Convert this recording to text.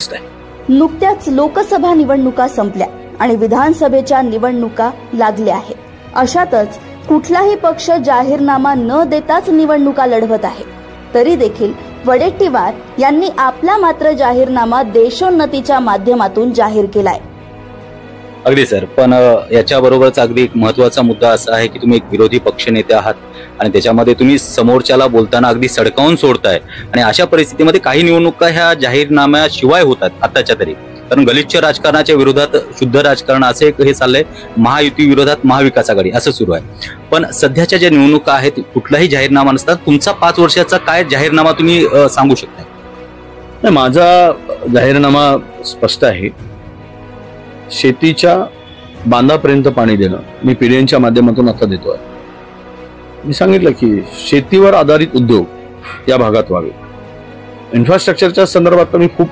दिसत आहे। नुकत्याच लोकसभा निवडणुका संपल्या आणि विधानसभेच्या निवडणुका लागल्या आहेत। अशातच कुठलाही पक्ष जाहीरनामा न देताच निवडणुका लढवत आहे। तरी देखील वडेट्टीवार यांनी आपला मात्र जाहीरनामा देशोन्नतीच्या माध्यमातून जाहीर केलाय। अगदी सर, पण याच्याबरोबरच अगदी एक महत्त्वाचा मुद्दा असा आहे की तुम्ही एक विरोधी पक्षनेते आहात आणि त्याच्यामध्ये तुम्ही समोरच्याला बोलताना अगदी सडकावून सोडताय आणि अशा परिस्थितीमध्ये काही निवडणुका ह्या जाहीरनाम्याशिवाय होतात आताच्या तरी, कारण गलिच्छ राजकारणाच्या विरोधात शुद्ध राजकारण असे एक हे चाललंय, महायुती विरोधात महाविकास आघाडी असं सुरू आहे। पण सध्याच्या ज्या निवडणुका आहेत कुठलाही जाहीरनामा नसतात, तुमचा 5 वर्षाचा काय जाहीरनामा तुम्ही सांगू शकता? माझा जाहीरनामा स्पष्ट आहे। शेतीच्या बांधापर्यंत पाणी देणं मी पीडीएनच्या माध्यमातून आता देतोय। मी सांगितलं की शेतीवर आधारित उद्योग या भागात व्हावे। इन्फ्रास्ट्रक्चरच्या संदर्भात मी खूप